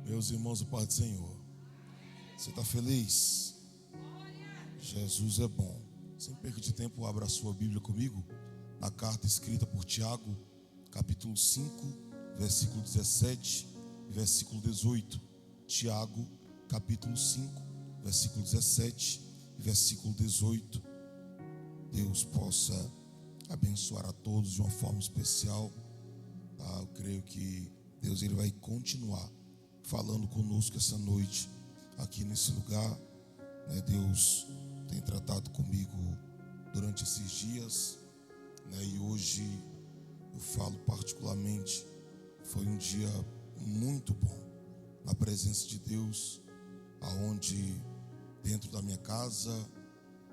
Meus irmãos, o Pai do Senhor, você está feliz? Jesus é bom. Sem perda de tempo, abra a sua Bíblia comigo na carta escrita por Tiago, capítulo 5, versículo 17 e versículo 18. Tiago, capítulo 5, versículo 17 e versículo 18. Deus possa abençoar a todos de uma forma especial. Eu creio que Deus ele vai continuar falando conosco essa noite aqui nesse lugar. Deus tem tratado comigo durante esses dias, e hoje eu falo particularmente, foi um dia muito bom na presença de Deus, aonde dentro da minha casa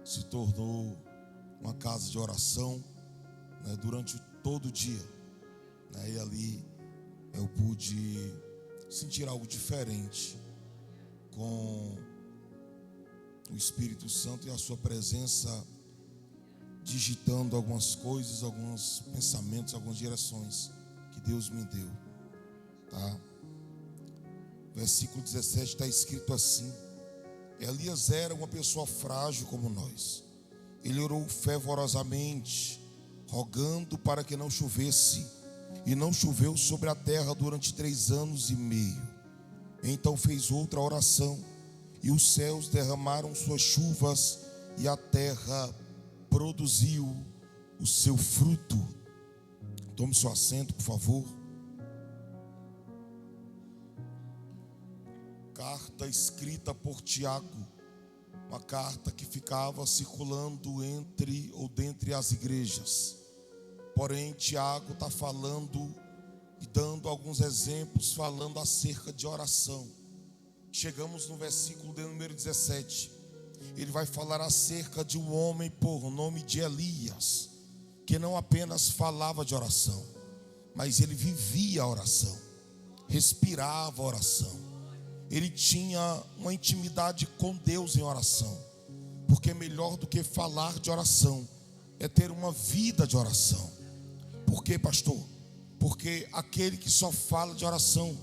se tornou uma casa de oração, durante todo o dia, e ali eu pude sentir algo diferente com o Espírito Santo e a sua presença digitando algumas coisas, alguns pensamentos, algumas direções que Deus me deu, Versículo 17 está escrito assim: Elias era uma pessoa frágil como nós. Ele orou fervorosamente, rogando para que não chovesse, e não choveu sobre a terra durante 3 anos e meio. Então fez outra oração, e os céus derramaram suas chuvas, e a terra produziu o seu fruto. Tome seu assento, por favor. Carta escrita por Tiago, uma carta que ficava circulando dentre as igrejas. Porém, Tiago está falando e dando alguns exemplos, falando acerca de oração. Chegamos no versículo de número 17. Ele vai falar acerca de um homem por nome de Elias, que não apenas falava de oração, mas ele vivia a oração, respirava a oração. Ele tinha uma intimidade com Deus em oração, porque melhor do que falar de oração é ter uma vida de oração. Por quê, pastor? Porque aquele que só fala de oração,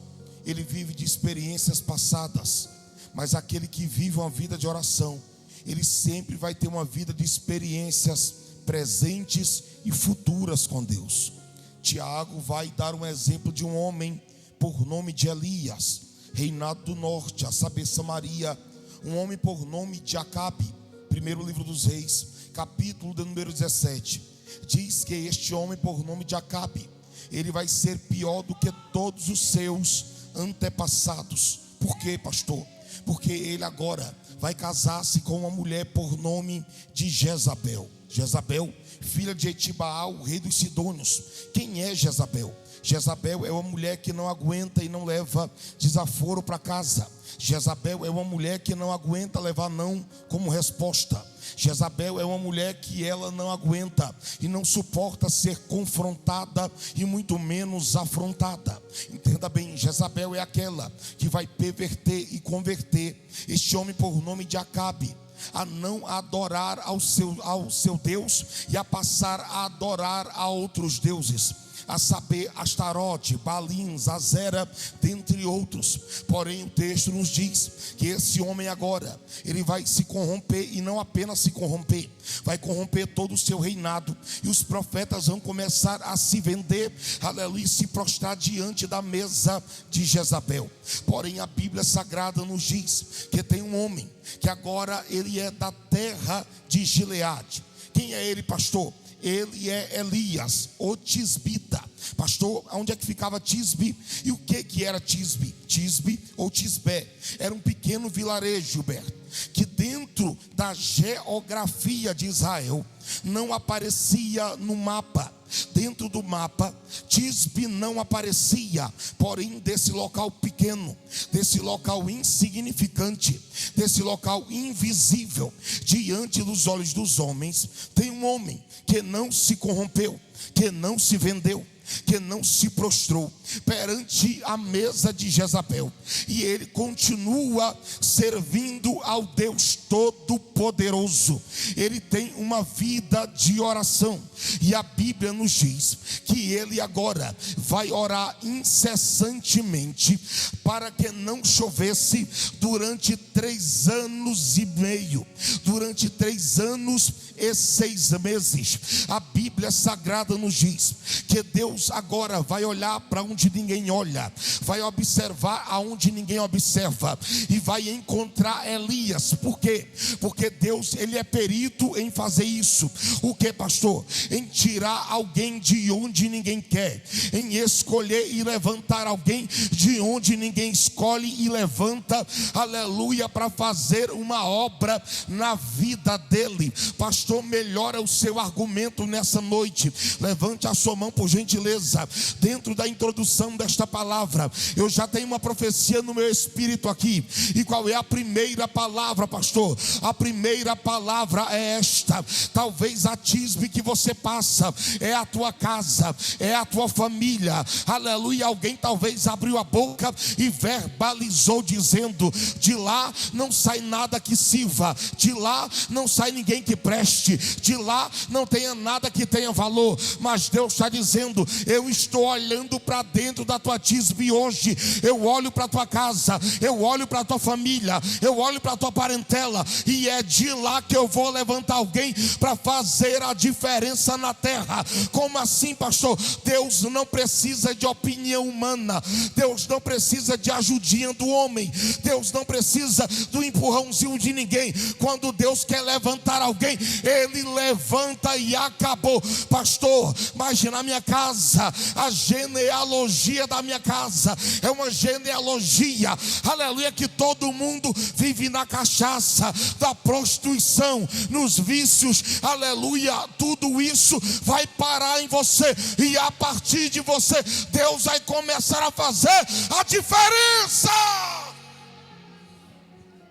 ele vive de experiências passadas. Mas aquele que vive uma vida de oração, ele sempre vai ter uma vida de experiências presentes e futuras com Deus. Tiago vai dar um exemplo de um homem por nome de Elias, reinado do norte, a saber, Samaria. Um homem por nome de Acabe. Primeiro livro dos Reis, capítulo de número 17. Diz que este homem por nome de Acabe, ele vai ser pior do que todos os seus antepassados. Por quê, pastor? Porque ele agora vai casar-se com uma mulher por nome de Jezabel. Jezabel, filha de Etibaal, o rei dos Sidônios. Quem é Jezabel? Jezabel é uma mulher que não aguenta e não leva desaforo para casa. Jezabel é uma mulher que não aguenta levar não como resposta. Jezabel é uma mulher que ela não aguenta e não suporta ser confrontada e muito menos afrontada. Entenda bem, Jezabel é aquela que vai perverter e converter este homem por nome de Acabe a não adorar ao seu Deus e a passar a adorar a outros deuses, a saber, Astarote, Baalim, Azera, dentre outros. Porém o texto nos diz que esse homem agora, ele vai se corromper, e não apenas se corromper, vai corromper todo o seu reinado, e os profetas vão começar a se vender, aleluia, se prostrar diante da mesa de Jezabel. Porém a Bíblia Sagrada nos diz que tem um homem que agora ele é da terra de Gileade. Quem é ele, pastor? Ele é Elias, o tisbita. Pastor, onde é que ficava Tisbe? E o que era Tisbe? Tisbe ou Tisbé era um pequeno vilarejo, Gilberto, que dentro da geografia de Israel não aparecia no mapa. Dentro do mapa, Tisbe não aparecia. Porém, desse local pequeno, desse local insignificante, desse local invisível diante dos olhos dos homens, tem um homem que não se corrompeu, que não se vendeu, que não se prostrou perante a mesa de Jezabel, e ele continua servindo ao Deus Todo-Poderoso. Ele tem uma vida de oração, e a Bíblia nos diz que ele agora vai orar incessantemente para que não chovesse durante 3 anos e meio, durante 3 anos e 6 meses. A Bíblia Sagrada nos diz que Deus agora vai olhar para onde ninguém olha, vai observar aonde ninguém observa, e vai encontrar Elias. Por quê? Porque Deus, ele é perito em fazer isso. O que, pastor? Em tirar alguém de onde ninguém quer, em escolher e levantar alguém de onde ninguém escolhe e levanta, aleluia, para fazer uma obra na vida dele. Pastor, melhora o seu argumento nessa noite. Levante a sua mão, por gentileza. Dentro da introdução desta palavra, eu já tenho uma profecia no meu espírito aqui. E qual é a primeira palavra, pastor? A primeira palavra é esta: talvez a tisbe que você passa é a tua casa, é a tua família, aleluia. Alguém talvez abriu a boca e verbalizou dizendo: de lá não sai nada que sirva, de lá não sai ninguém que preste, de lá não tenha nada que tenha valor. Mas Deus está dizendo: eu estou olhando para dentro da tua tisbe hoje. Eu olho para a tua casa, eu olho para a tua família, eu olho para a tua parentela, e é de lá que eu vou levantar alguém para fazer a diferença na terra. Como assim, pastor? Deus não precisa de opinião humana, Deus não precisa de ajudinha do homem, Deus não precisa do empurrãozinho de ninguém. Quando Deus quer levantar alguém, Ele levanta e acabou. Pastor, imagina a minha casa, a genealogia da minha casa é uma genealogia, aleluia, que todo mundo vive na cachaça, da prostituição, nos vícios, aleluia. Tudo isso vai parar em você, e a partir de você, Deus vai começar a fazer a diferença.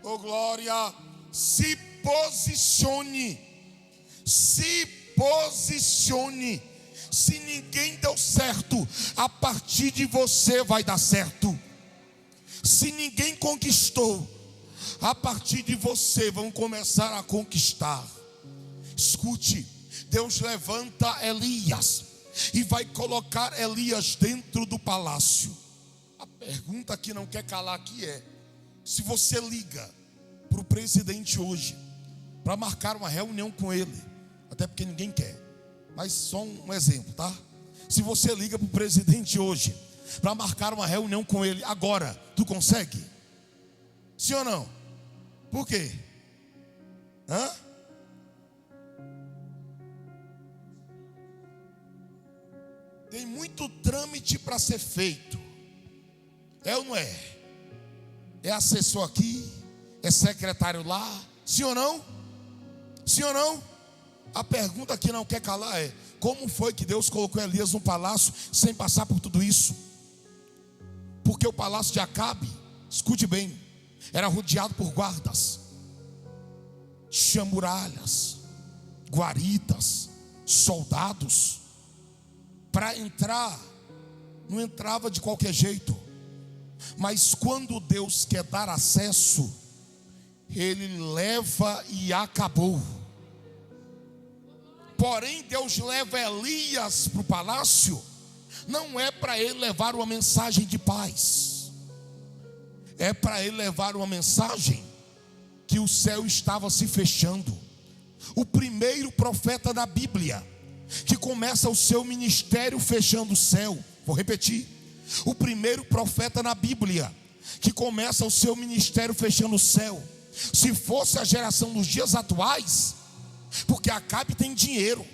Oh glória! Se posicione, se posicione. Se ninguém deu certo, a partir de você vai dar certo. Se ninguém conquistou, a partir de você vão começar a conquistar. Escute, Deus levanta Elias e vai colocar Elias dentro do palácio. A pergunta que não quer calar aqui é: se você liga para o presidente hoje para marcar uma reunião com ele, até porque ninguém quer, mas só um exemplo, tá? Se você liga para o presidente hoje para marcar uma reunião com ele agora, tu consegue? Sim ou não? Por quê? Tem muito trâmite para ser feito. É ou não é? É assessor aqui, é secretário lá. Sim ou não? Sim ou não? A pergunta que não quer calar é: como foi que Deus colocou Elias no palácio sem passar por tudo isso? Porque o palácio de Acabe, escute bem, era rodeado por guardas, tinha muralhas, guaridas, soldados. Para entrar, não entrava de qualquer jeito. Mas quando Deus quer dar acesso, Ele leva e acabou. Porém, Deus leva Elias para o palácio, não é para ele levar uma mensagem de paz, é para ele levar uma mensagem que o céu estava se fechando. O primeiro profeta da Bíblia que começa o seu ministério fechando o céu, vou repetir, o primeiro profeta na Bíblia que começa o seu ministério fechando o céu. Se fosse a geração dos dias atuais, porque Acabe tem dinheiro,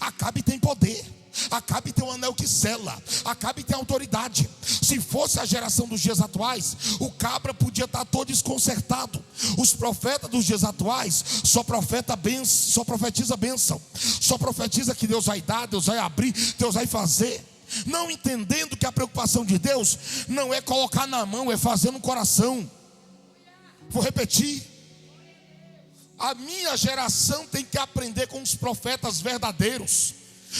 Acabe tem poder, Acabe tem um anel que sela, Acabe tem autoridade. Se fosse a geração dos dias atuais, o cabra podia estar todo desconcertado. Os profetas dos dias atuais só profetiza bênção, só profetiza que Deus vai dar, Deus vai abrir, Deus vai fazer, não entendendo que a preocupação de Deus não é colocar na mão, é fazer no coração. Vou repetir: a minha geração tem que aprender com os profetas verdadeiros,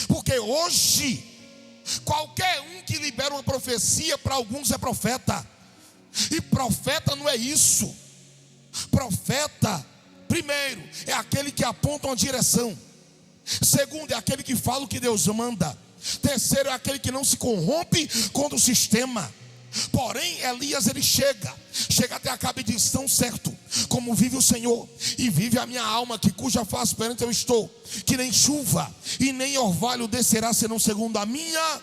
porque hoje Qualquer um que libera uma profecia, para alguns é profeta. E profeta não é isso. Profeta, primeiro, é aquele que aponta uma direção. Segundo, é aquele que fala o que Deus manda. Terceiro, é aquele que não se corrompe contra o sistema. Porém, Elias, ele chega até Acabe e diz: tão certo como vive o Senhor e vive a minha alma, que cuja face perante eu estou, que nem chuva e nem orvalho descerá, senão segundo a minha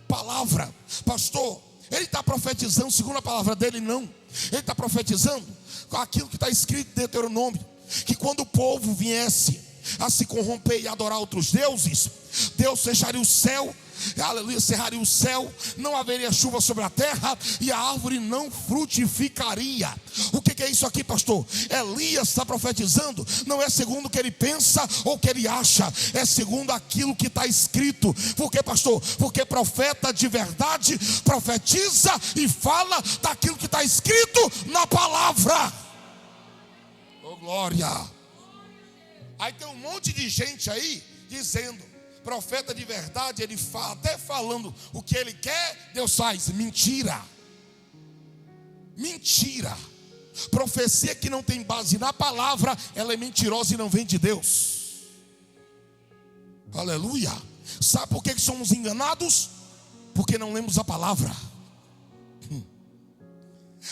palavra. Pastor, ele está profetizando segundo a palavra dele? Não. Ele está profetizando com aquilo que está escrito em Deuteronômio, que quando o povo viesse a se corromper e adorar outros deuses, Deus fecharia o céu, aleluia, cerraria o céu, não haveria chuva sobre a terra e a árvore não frutificaria. O que é isso aqui, pastor? Elias está profetizando, não é segundo o que ele pensa ou o que ele acha, é segundo aquilo que está escrito. Por quê, pastor? Porque profeta de verdade profetiza e fala daquilo que está escrito na palavra. Oh, glória! Aí tem um monte de gente aí dizendo: profeta de verdade, ele fala, até falando o que ele quer, Deus faz. Mentira. Mentira. Profecia que não tem base na palavra, ela é mentirosa e não vem de Deus. Aleluia. Sabe por que somos enganados? Porque não lemos a palavra.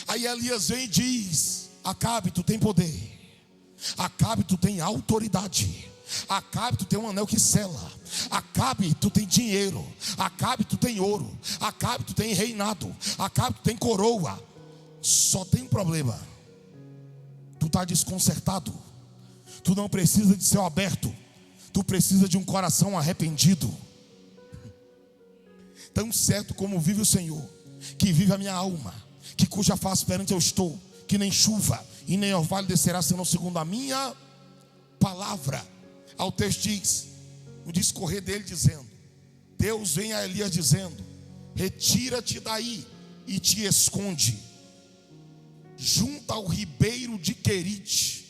Aí Elias vem e diz: Acabe, tu tem poder. Acabe, tu tem autoridade. Acabe, tu tem um anel que sela. Acabe, tu tem dinheiro. Acabe, tu tem ouro. Acabe, tu tem reinado. Acabe, tu tem coroa. Só tem um problema: tu está desconcertado. Tu não precisa de céu aberto, tu precisa de um coração arrependido. Tão certo como vive o Senhor, que vive a minha alma, que cuja face perante eu estou, que nem chuva e nem orvalho descerá, senão segundo a minha palavra. Ao texto diz, no discorrer dele, dizendo: Deus vem a Elias dizendo: retira-te daí e te esconde junto ao ribeiro de Querite.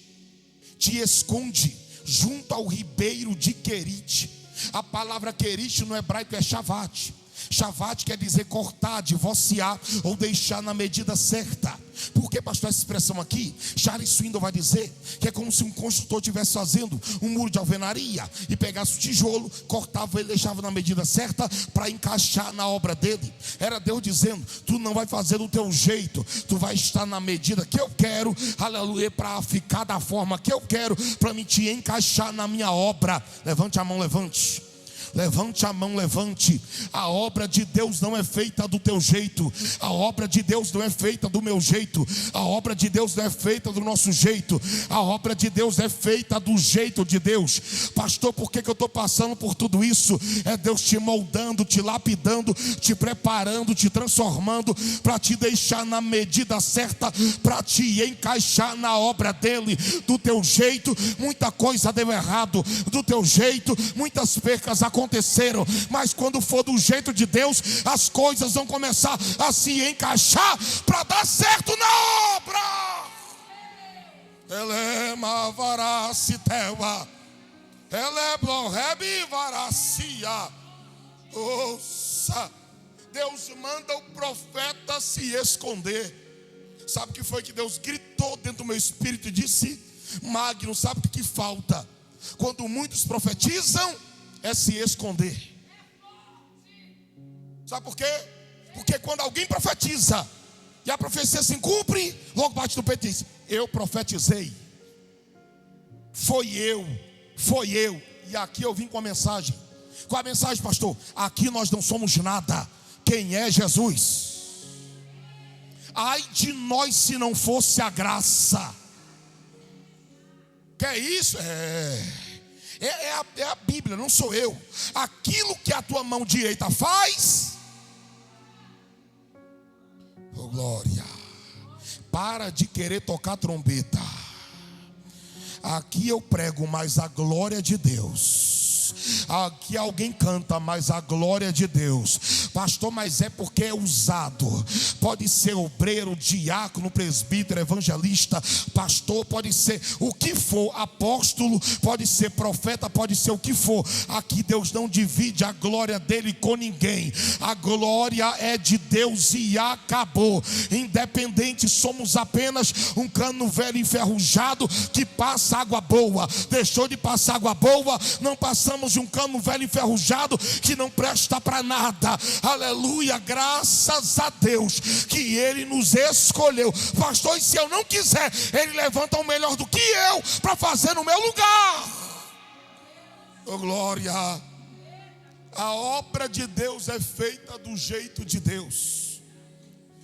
Te esconde junto ao ribeiro de Querite. A palavra Querite no hebraico é Shavat. Shavat quer dizer cortar, divorciar ou deixar na medida certa. Por que, pastor, essa expressão aqui? Charles Swindoll vai dizer que é como se um construtor estivesse fazendo um muro de alvenaria e pegasse o tijolo, cortava e deixava na medida certa para encaixar na obra dele. Era Deus dizendo: tu não vai fazer do teu jeito, tu vai estar na medida que eu quero, aleluia, para ficar da forma que eu quero, para me te encaixar na minha obra. Levante a mão, levante. Levante a mão, levante. A obra de Deus não é feita do teu jeito. A obra de Deus não é feita do meu jeito. A obra de Deus não é feita do nosso jeito. A obra de Deus é feita do jeito de Deus. Pastor, por que eu estou passando por tudo isso? É Deus te moldando, te lapidando, te preparando, te transformando, para te deixar na medida certa, para te encaixar na obra dele. Do teu jeito, muita coisa deu errado. Do teu jeito, muitas percas aconteceram, mas quando for do jeito de Deus, as coisas vão começar a se encaixar para dar certo na obra. Elema varaciteua, eleblorebi varacia. Ouça, Deus manda o profeta se esconder. Sabe o que foi que Deus gritou dentro do meu espírito e disse: Magno, sabe o que falta? Quando muitos profetizam, é se esconder. Sabe por quê? Porque quando alguém profetiza e a profecia se cumpre, logo bate no peito e diz: eu profetizei. Foi eu. E aqui eu vim com a mensagem. Qual a mensagem, pastor? Aqui nós não somos nada. Quem é Jesus? Ai de nós se não fosse a graça. Que é isso? É a Bíblia, não sou eu. Aquilo que a tua mão direita faz, oh glória, para de querer tocar trombeta. Aqui eu prego, mas a glória de Deus Aqui alguém canta, mas a glória de Deus. Pastor, mas é porque é usado. Pode ser obreiro, diácono, presbítero, evangelista, pastor, pode ser o que for, apóstolo, pode ser profeta, pode ser o que for. Aqui Deus não divide a glória dele com ninguém. A glória é de Deus e acabou. Independente, somos apenas um cano velho enferrujado que passa água boa. Deixou de passar água boa, não passamos de um cano velho enferrujado que não presta para nada. Aleluia, graças a Deus que Ele nos escolheu. Pastor, e se eu não quiser, Ele levanta o melhor do que eu para fazer no meu lugar. Oh, glória. A obra de Deus é feita do jeito de Deus.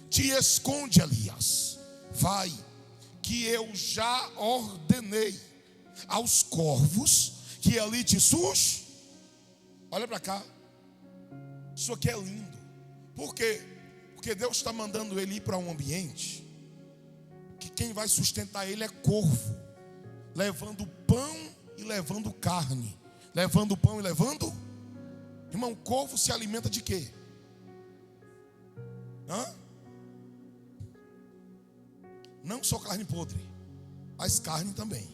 Te esconde, Elias. Vai, que eu já ordenei aos corvos que ali te sus. Olha para cá. Isso aqui é lindo. Por quê? Porque Deus está mandando ele ir para um ambiente que quem vai sustentar ele é corvo, levando pão e levando carne. Levando pão e levando. Irmão, corvo se alimenta de quê? Não só carne podre, mas carne também.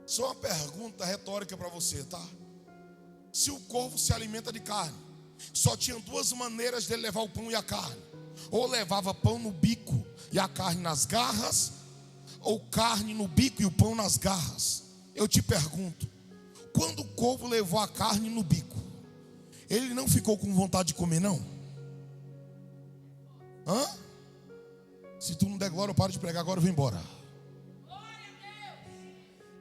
Só uma pergunta retórica para você, tá? Se o corvo se alimenta de carne, só tinha duas maneiras dele levar o pão e a carne. Ou levava pão no bico e a carne nas garras, ou carne no bico e o pão nas garras. Eu te pergunto, quando o corvo levou a carne no bico, ele não ficou com vontade de comer, não? Se tu não der glória, eu paro de pregar agora, eu vou embora.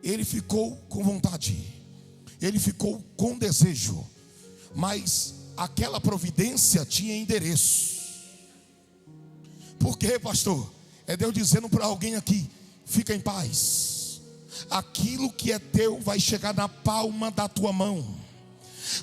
Ele ficou com vontade, ele ficou com desejo, mas aquela providência tinha endereço. Por quê, pastor? É Deus dizendo para alguém aqui: fica em paz. Aquilo que é teu vai chegar na palma da tua mão.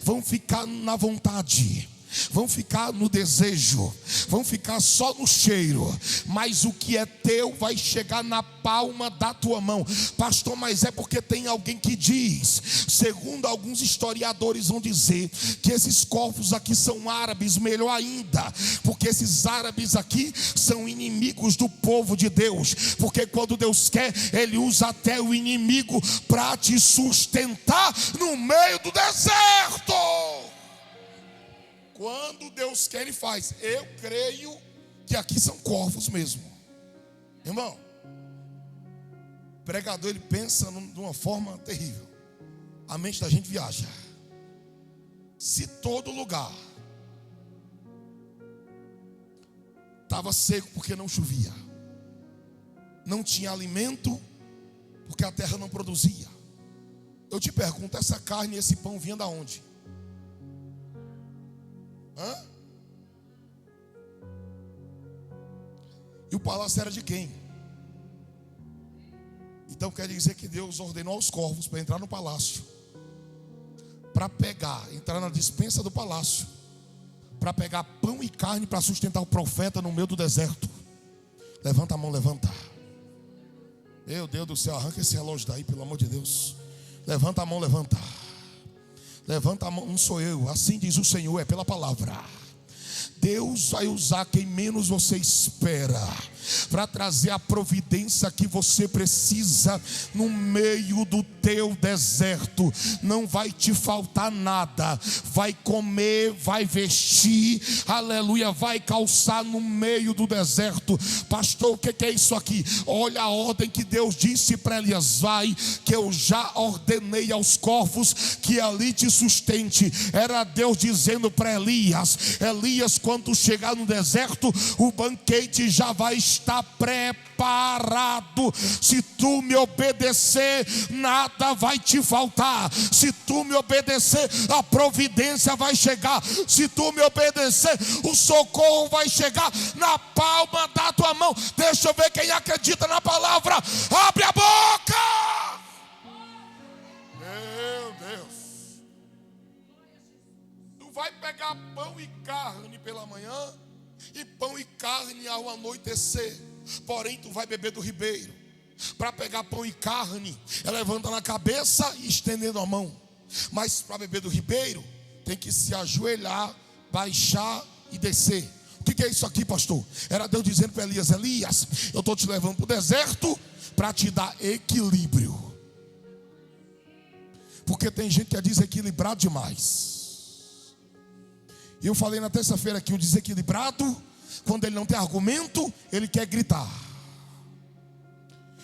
Vão ficar na vontade, vão ficar no desejo, vão ficar só no cheiro, mas o que é teu vai chegar na palma da tua mão. Pastor, mas é porque tem alguém que diz, segundo alguns historiadores vão dizer, que esses corvos aqui são árabes. Melhor ainda, porque esses árabes aqui são inimigos do povo de Deus, porque quando Deus quer, Ele usa até o inimigo para te sustentar no meio do deserto. Quando Deus quer, Ele faz. Eu creio que aqui são corvos mesmo. Irmão, o pregador, ele pensa de uma forma terrível. A mente da gente viaja. Se todo lugar estava seco porque não chovia, não tinha alimento porque a terra não produzia, eu te pergunto, essa carne e esse pão vinham da onde? E o palácio era de quem? Então quer dizer que Deus ordenou aos corvos para entrar no palácio, para entrar na despensa do palácio, para pegar pão e carne para sustentar o profeta no meio do deserto. Levanta a mão, levanta. Meu Deus do céu, arranca esse relógio daí, pelo amor de Deus. Levanta a mão, levanta. Levanta a mão, não sou eu, assim diz o Senhor, é pela palavra. Deus vai usar quem menos você espera para trazer a providência que você precisa no meio do teu deserto. Não vai te faltar nada. Vai comer, vai vestir, aleluia, vai calçar no meio do deserto. Pastor, o que é isso aqui? Olha a ordem que Deus disse para Elias: vai, que eu já ordenei aos corvos que ali te sustente. Era Deus dizendo para Elias: Elias, quando chegar no deserto, o banquete já vai estar preparado. Se tu me obedecer, nada vai te faltar. Se tu me obedecer, a providência vai chegar. Se tu me obedecer, o socorro vai chegar na palma da tua mão. Deixa eu ver quem acredita na palavra. Abre a boca. Meu Deus. Tu vai pegar pão e carne pela manhã e pão e carne ao anoitecer, porém tu vai beber do ribeiro. Para pegar pão e carne, é levantando a cabeça e estendendo a mão. Mas para beber do ribeiro, tem que se ajoelhar, baixar e descer. O que é isso aqui, pastor? Era Deus dizendo para Elias: Elias, eu estou te levando para o deserto para te dar equilíbrio. Porque tem gente que é desequilibrado demais. E eu falei na terça-feira que o desequilibrado, quando ele não tem argumento, ele quer gritar,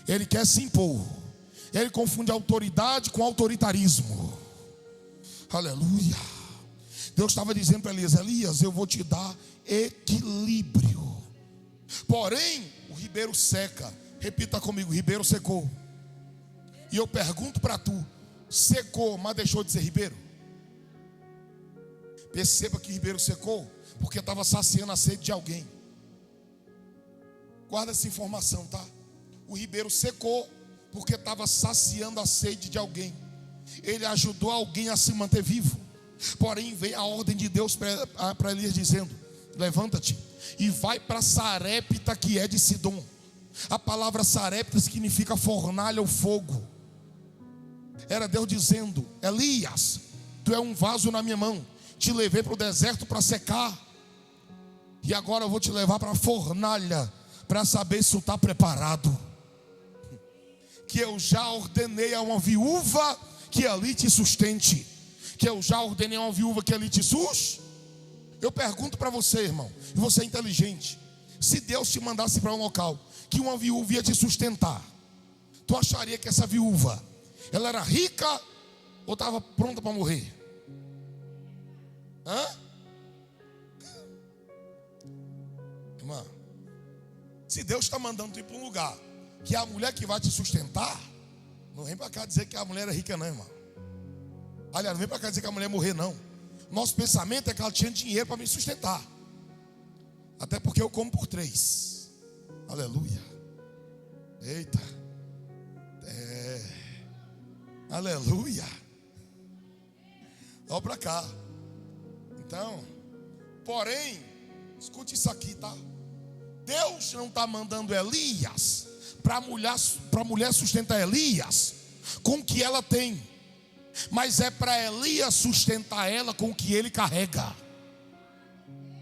ele quer se impor, ele confunde autoridade com autoritarismo. Aleluia. Deus estava dizendo para Elias: Elias, eu vou te dar equilíbrio. Porém, o ribeiro seca. Repita comigo: ribeiro secou. E eu pergunto para tu: secou, mas deixou de ser ribeiro? Perceba que ribeiro secou porque estava saciando a sede de alguém. Guarda essa informação, tá? O ribeiro secou porque estava saciando a sede de alguém. Ele ajudou alguém a se manter vivo. Porém veio a ordem de Deus para Elias dizendo: levanta-te e vai para Sarepta, que é de Sidom. A palavra Sarepta significa fornalha ou fogo. Era Deus dizendo: Elias, tu é um vaso na minha mão. Te levei para o deserto para secar, e agora eu vou te levar para a fornalha para saber se tu está preparado. Que eu já ordenei a uma viúva que ali te sustente. Que eu já ordenei a uma viúva que ali te sustente. Eu pergunto para você, irmão, e você é inteligente: se Deus te mandasse para um local que uma viúva ia te sustentar, tu acharia que essa viúva, ela era rica ou estava pronta para morrer? Hã? Irmã, se Deus está mandando tu ir para um lugar que é a mulher que vai te sustentar, não vem para cá dizer que a mulher é rica não, irmão. Aliás, não vem para cá dizer que a mulher morrer não. Nosso pensamento é que ela tinha dinheiro para me sustentar. Até porque eu como por 3. Aleluia. Eita. Aleluia. Olha para cá. Então, porém, escute isso aqui, tá? Deus não está mandando Elias para a mulher sustentar Elias com o que ela tem, mas é para Elias sustentar ela com o que ele carrega.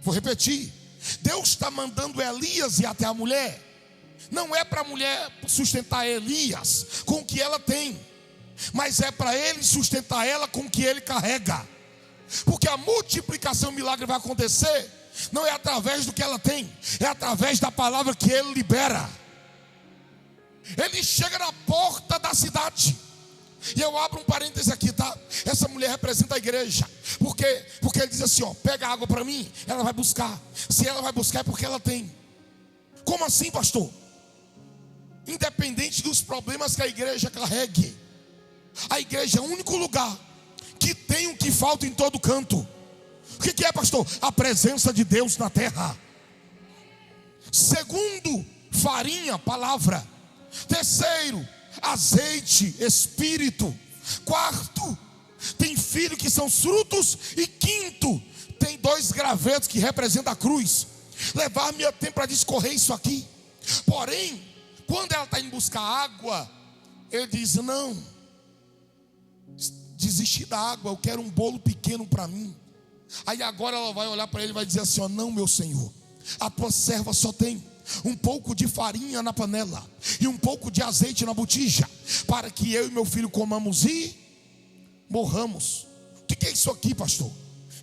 Vou repetir: Deus está mandando Elias ir até a mulher, não é para a mulher sustentar Elias com o que ela tem, mas é para ele sustentar ela com o que ele carrega. Porque a multiplicação, o milagre vai acontecer não é através do que ela tem, é através da palavra que ele libera. Ele chega na porta da cidade. E eu abro um parêntese aqui, tá? Essa mulher representa a igreja. Porque ele diz assim, ó: pega água para mim. Ela vai buscar. Se ela vai buscar é porque ela tem. Como assim, pastor? Independente dos problemas que a igreja carregue, a igreja é o único lugar que tem o que falta em todo canto. O que é, pastor? A presença de Deus na terra. Segundo, farinha, palavra. Terceiro, azeite, espírito. Quarto, tem filho que são frutos. E quinto, tem 2 gravetos que representam a cruz. Levar-me a tempo para discorrer isso aqui. Porém, quando ela está indo buscar água, ele diz: não, desisti da água, eu quero um bolo pequeno para mim. Aí agora ela vai olhar para ele e vai dizer assim: ó, não, meu senhor, a tua serva só tem um pouco de farinha na panela e um pouco de azeite na botija, para que eu e meu filho comamos e morramos. O que é isso aqui, pastor?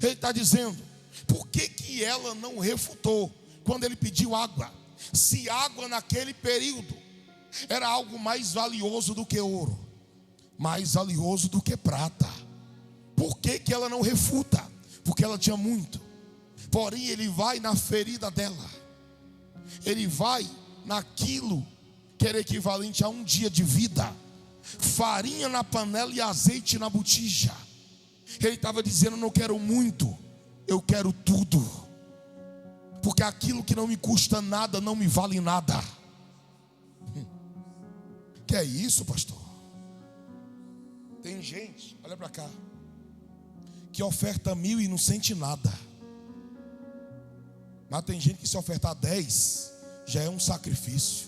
Ele está dizendo: por que ela não refutou quando ele pediu água? Se água naquele período era algo mais valioso do que ouro, mais valioso do que prata. Por que ela não refuta? Porque ela tinha muito. Porém ele vai na ferida dela, ele vai naquilo que era equivalente a um dia de vida. Farinha na panela e azeite na botija. Ele estava dizendo: não quero muito, eu quero tudo. Porque aquilo que não me custa nada não me vale nada. Que é isso, pastor? Tem gente, olha para cá, que oferta 1.000 e não sente nada. Mas tem gente que se ofertar 10 já é um sacrifício.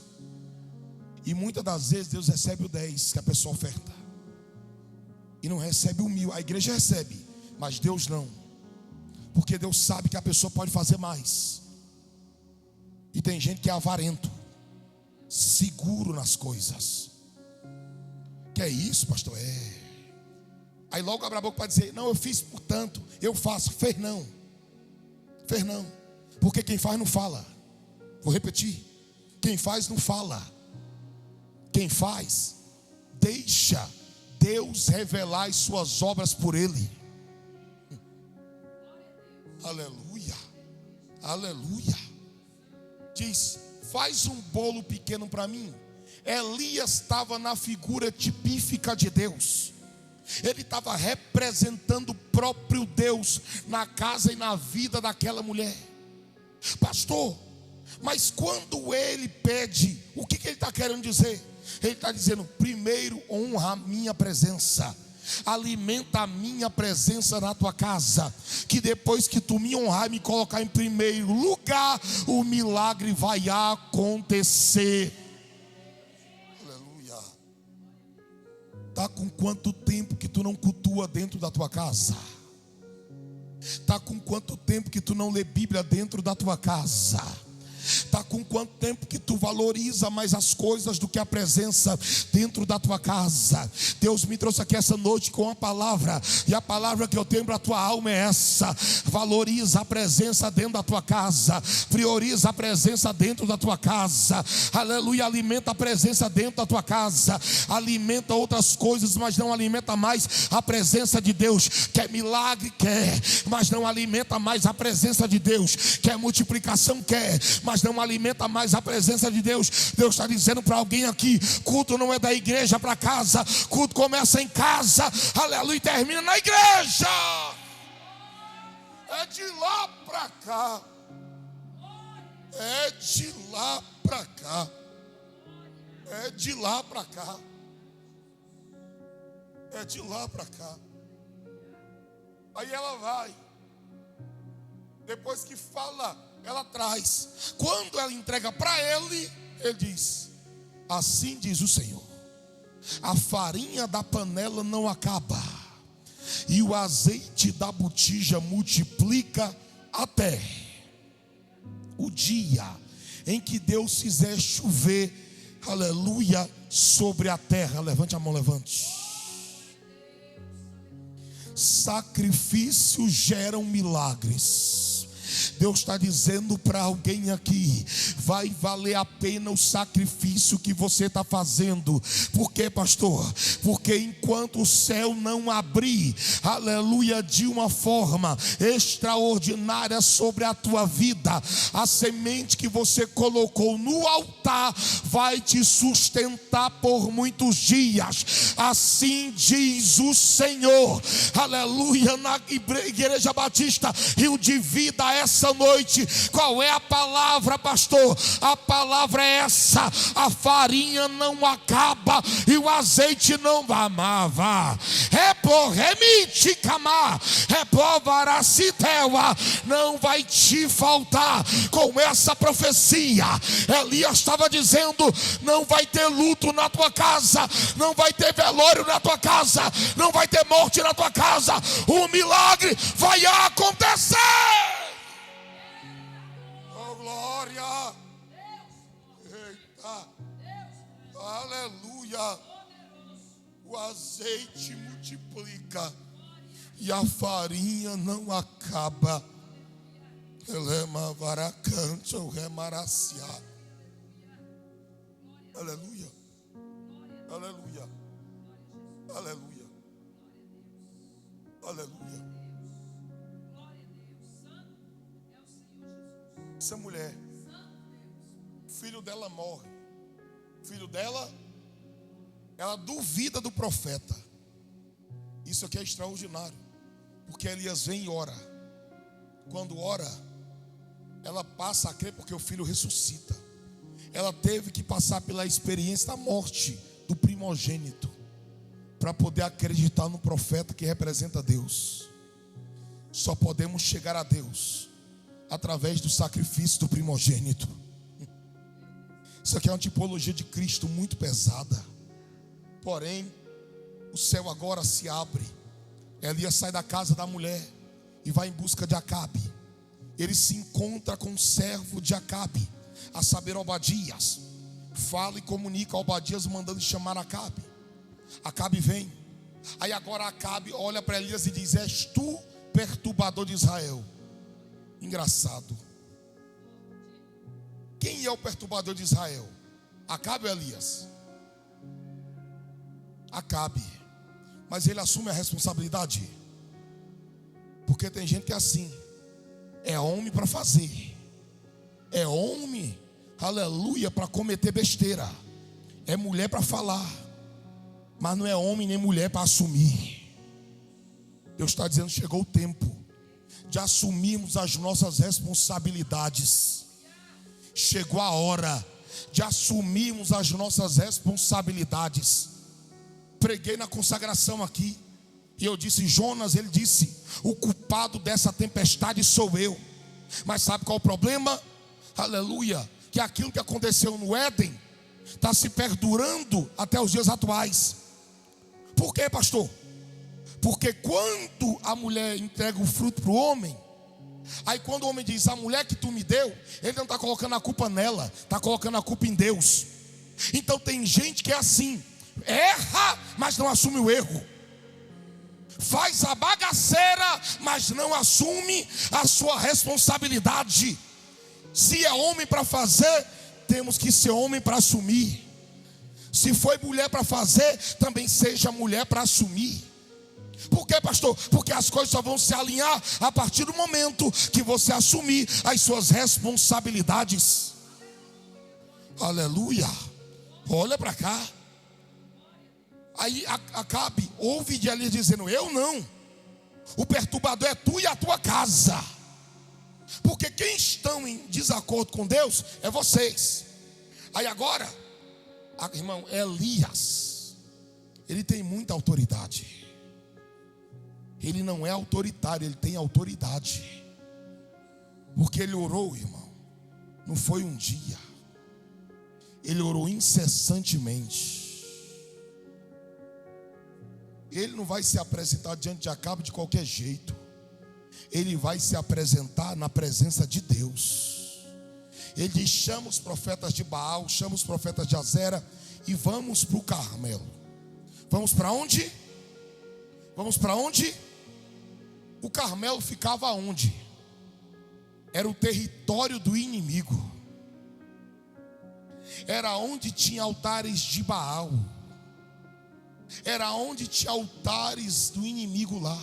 E muitas das vezes Deus recebe o 10 que a pessoa oferta, e não recebe o 1000. A igreja recebe, mas Deus não. Porque Deus sabe que a pessoa pode fazer mais. E tem gente que é avarento, seguro nas coisas. Que é isso, pastor? Aí logo abre a boca para dizer: não, eu fiz por tanto, eu faço. Fez não. Fez não. Porque quem faz não fala. Vou repetir: quem faz não fala. Quem faz, deixa Deus revelar as suas obras por ele. Aleluia. Aleluia. Diz: faz um bolo pequeno para mim. Elias estava na figura tipífica de Deus. Ele estava representando o próprio Deus na casa e na vida daquela mulher. Pastor, mas quando ele pede, o que ele está querendo dizer? Ele está dizendo: primeiro honra a minha presença, alimenta a minha presença na tua casa, que depois que tu me honrar e me colocar em primeiro lugar, o milagre vai acontecer. Aleluia. Está com quanto tempo que tu não cultua dentro da tua casa? Está com quanto tempo que tu não lê Bíblia dentro da tua casa? Está com quanto tempo que tu valoriza mais as coisas do que a presença dentro da tua casa? Deus me trouxe aqui essa noite com uma palavra, e a palavra que eu tenho para a tua alma é essa: valoriza a presença dentro da tua casa, prioriza a presença dentro da tua casa. Aleluia. Alimenta a presença dentro da tua casa, alimenta outras coisas, mas não alimenta mais a presença de Deus. Quer milagre? Quer, mas não alimenta mais a presença de Deus. Quer multiplicação? Quer, mas não alimenta mais a presença de Deus. Deus está dizendo para alguém aqui: culto não é da igreja para casa, culto começa em casa, aleluia, e termina na igreja. É de lá para cá. É de lá para cá. É de lá para cá. É de lá para cá. Aí ela vai. Depois que fala, ela traz. Quando ela entrega para ele, ele diz: assim diz o Senhor, a farinha da panela não acaba, e o azeite da botija multiplica até o dia em que Deus fizer chover, aleluia, sobre a terra. Levante a mão, levante. Sacrifícios geram milagres. Deus está dizendo para alguém aqui: vai valer a pena o sacrifício que você está fazendo. Por quê, pastor? Porque enquanto o céu não abrir, aleluia, de uma forma extraordinária sobre a tua vida, a semente que você colocou no altar vai te sustentar por muitos dias. Assim diz o Senhor, aleluia. Na Igreja Batista Rio de Vida, essa noite, qual é a palavra, pastor? A palavra é essa: a farinha não acaba e o azeite não vai amava. Remite camar, reprovaraciteua, não vai te faltar. Com essa profecia, Elias estava dizendo: não vai ter luto na tua casa, não vai ter velório na tua casa, não vai ter morte na tua casa. O milagre vai acontecer. Oh, glória. Eita. Aleluia. O azeite multiplica e a farinha não acaba. Elema varacante ou remaraciá. Aleluia. Aleluia. Aleluia. Aleluia. Essa mulher, o filho dela morre. O filho dela, ela duvida do profeta. Isso aqui é extraordinário, porque Elias vem e ora. Quando ora, ela passa a crer, porque o filho ressuscita. Ela teve que passar pela experiência da morte do primogênito para poder acreditar no profeta que representa Deus. Só podemos chegar a Deus através do sacrifício do primogênito. Isso aqui é uma tipologia de Cristo muito pesada. Porém, o céu agora se abre. Elias sai da casa da mulher e vai em busca de Acabe. Ele se encontra com o servo de Acabe, a saber, Obadias. Fala e comunica a Obadias, mandando chamar Acabe. Acabe vem. Aí agora Acabe olha para Elias e diz: és tu, perturbador de Israel. Engraçado. Quem é o perturbador de Israel? Acabe ou Elias? Acabe. Mas ele assume a responsabilidade. Porque tem gente que é assim. É homem para fazer. É homem, aleluia, para cometer besteira. É mulher para falar. Mas não é homem nem mulher para assumir. Deus está dizendo: chegou o tempo de assumirmos as nossas responsabilidades. Chegou a hora de assumirmos as nossas responsabilidades. Preguei na consagração aqui e eu disse: Jonas, ele disse, o culpado dessa tempestade sou eu. Mas sabe qual é o problema? Aleluia, que aquilo que aconteceu no Éden está se perdurando até os dias atuais. Por quê, pastor? Porque quando a mulher entrega o fruto para o homem, aí quando o homem diz: a mulher que tu me deu, ele não está colocando a culpa nela, está colocando a culpa em Deus. Então tem gente que é assim, erra, mas não assume o erro. Faz a bagaceira, mas não assume a sua responsabilidade. Se é homem para fazer, temos que ser homem para assumir. Se foi mulher para fazer, também seja mulher para assumir. Por quê, pastor? Porque as coisas só vão se alinhar a partir do momento que você assumir as suas responsabilidades. Aleluia. Olha para cá. Aí Acabe ouve de Elias dizendo: eu não. O perturbador é tu e a tua casa. Porque quem estão em desacordo com Deus é vocês. Aí agora, irmão, Elias, ele tem muita autoridade. Ele não é autoritário, ele tem autoridade. Porque ele orou, irmão, não foi um dia. Ele orou incessantemente. Ele não vai se apresentar diante de Acabe de qualquer jeito. Ele vai se apresentar na presença de Deus. Ele diz: chama os profetas de Baal, chama os profetas de Azera e vamos para o Carmelo. Vamos para onde? Vamos para onde? O Carmelo ficava onde? Era o território do inimigo. Era onde tinha altares de Baal. Era onde tinha altares do inimigo lá.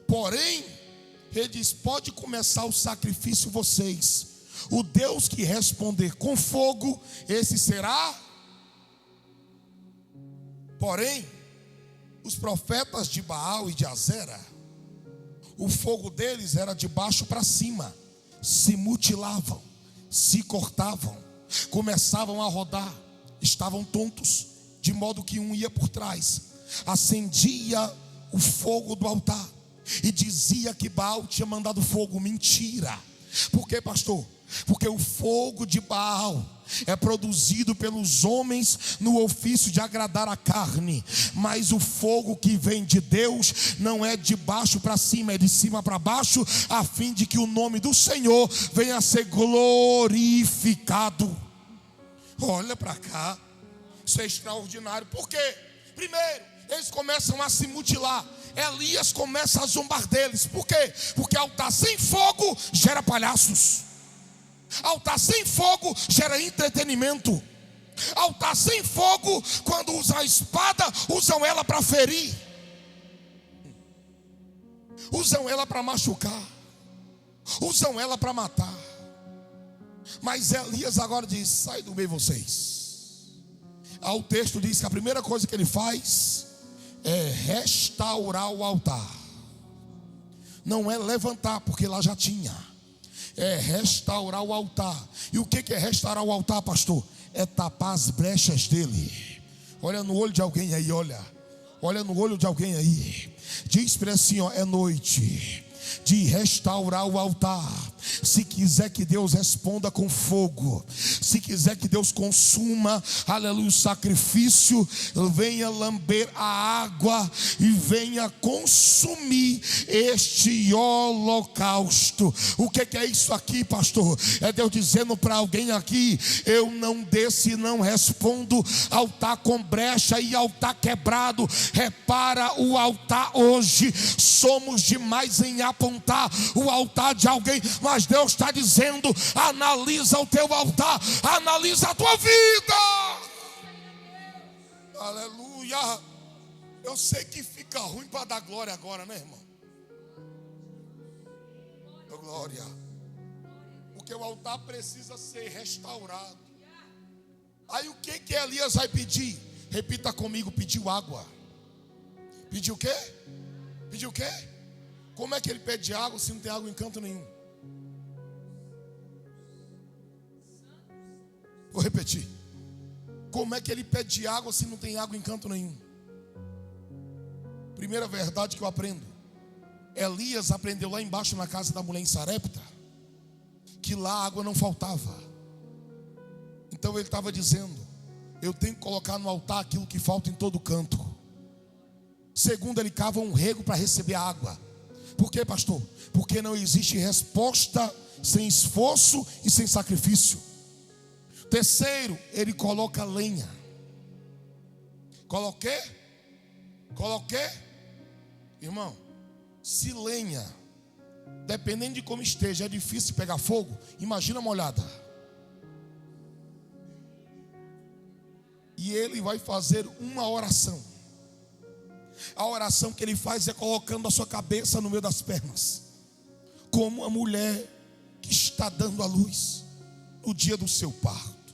Porém, ele diz: pode começar o sacrifício vocês. O Deus que responder com fogo, esse será. Porém, os profetas de Baal e de Azera, o fogo deles era de baixo para cima. Se mutilavam, se cortavam, começavam a rodar, estavam tontos, de modo que um ia por trás, acendia o fogo do altar e dizia que Baal tinha mandado fogo. Mentira. Por quê, pastor? Porque o fogo de Baal é produzido pelos homens no ofício de agradar a carne. Mas o fogo que vem de Deus não é de baixo para cima, é de cima para baixo, a fim de que o nome do Senhor venha a ser glorificado. Olha para cá. Isso é extraordinário. Por quê? Primeiro, eles começam a se mutilar. Elias começa a zombar deles. Por quê? Porque altar sem fogo gera palhaços. Altar sem fogo gera entretenimento. Altar sem fogo, quando usam a espada, usam ela para ferir, usam ela para machucar, usam ela para matar. Mas Elias agora diz: sai do meio vocês. O texto diz que a primeira coisa que ele faz é restaurar o altar. Não é levantar, porque lá já tinha. É restaurar o altar. E o que é restaurar o altar, pastor? É tapar as brechas dele. Olha no olho de alguém aí, olha no olho de alguém aí. Diz para ele assim: ó, é noite. de restaurar o altar. Se quiser que Deus responda com fogo, se quiser que Deus consuma, aleluia, o sacrifício, venha lamber a água e venha consumir este holocausto. O que é isso aqui, pastor? É Deus dizendo para alguém aqui: eu não desço e não respondo altar com brecha e altar quebrado. Repara o altar hoje. Somos demais em apontar o altar de alguém, mas Deus está dizendo: analisa o teu altar, analisa a tua vida. Aleluia. Eu sei que fica ruim para dar glória agora, né, irmão? Glória. Porque o altar precisa ser restaurado. Aí o que Elias vai pedir? Repita comigo: pediu água. Pediu o quê? Pediu o quê? Como é que ele pede água se não tem água em canto nenhum? Vou repetir. Como é que ele pede água se não tem água em canto nenhum? Primeira verdade que eu aprendo: Elias aprendeu lá embaixo na casa da mulher em Sarepta que lá a água não faltava. Então ele estava dizendo: eu tenho que colocar no altar aquilo que falta em todo canto. Segundo, ele cava um rego para receber a água. Por quê, pastor? Porque não existe resposta sem esforço e sem sacrifício. Terceiro, ele coloca lenha. Coloquei? Irmão, se lenha, dependendo de como esteja, é difícil pegar fogo, imagina uma olhada. E ele vai fazer uma oração. A oração que ele faz é colocando a sua cabeça no meio das pernas, como uma mulher que está dando à luz no dia do seu parto.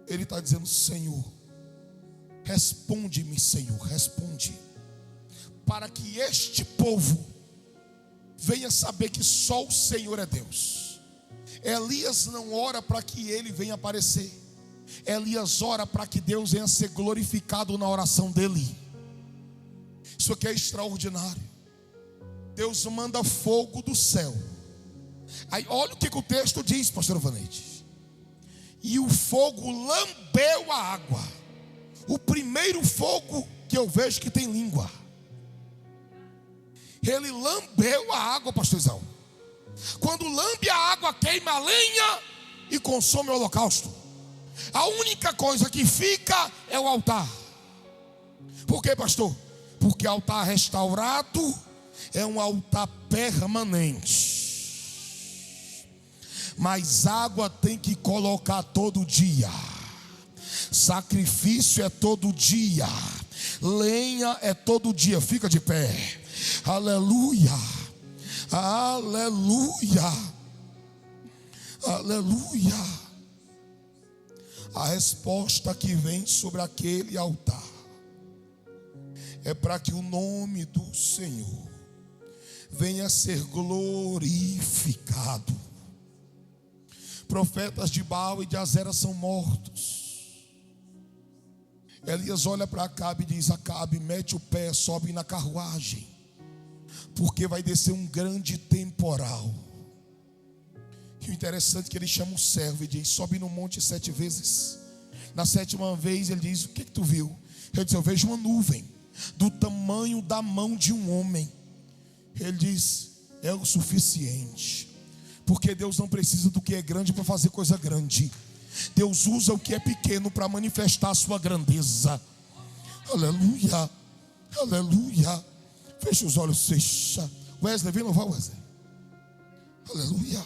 Ele está dizendo: Senhor, responde-me, Senhor, responde, para que este povo venha saber que só o Senhor é Deus. Elias não ora para que ele venha aparecer. Elias ora para que Deus venha ser glorificado na oração dele. Isso aqui é extraordinário. Deus manda fogo do céu. Aí olha o que o texto diz, pastor Vaneide. E o fogo lambeu a água. O primeiro fogo que eu vejo que tem língua. Ele lambeu a água, pastorzão. Quando lambe a água, queima a lenha e consome o holocausto. A única coisa que fica é o altar. Por quê, pastor? Porque altar restaurado é um altar permanente. Mas água tem que colocar todo dia. Sacrifício é todo dia. Lenha é todo dia. Fica de pé. Aleluia. Aleluia. Aleluia. A resposta que vem sobre aquele altar é para que o nome do Senhor venha a ser glorificado. Profetas de Baal e de Azera são mortos. Elias olha para Acabe e diz: Acabe, mete o pé, sobe na carruagem, porque vai descer um grande temporal. E o interessante é que ele chama o servo e diz: sobe no monte 7 vezes. Na 7ª vez ele diz: o que tu viu? Ele diz: eu vejo uma nuvem do tamanho da mão de um homem. Ele diz: é o suficiente, porque Deus não precisa do que é grande para fazer coisa grande. Deus usa o que é pequeno para manifestar a sua grandeza. Aleluia, aleluia. Fecha os olhos, fecha. Wesley, vem louvar, Wesley. Aleluia,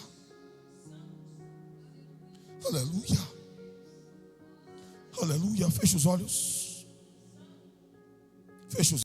aleluia, aleluia. Fecha os olhos.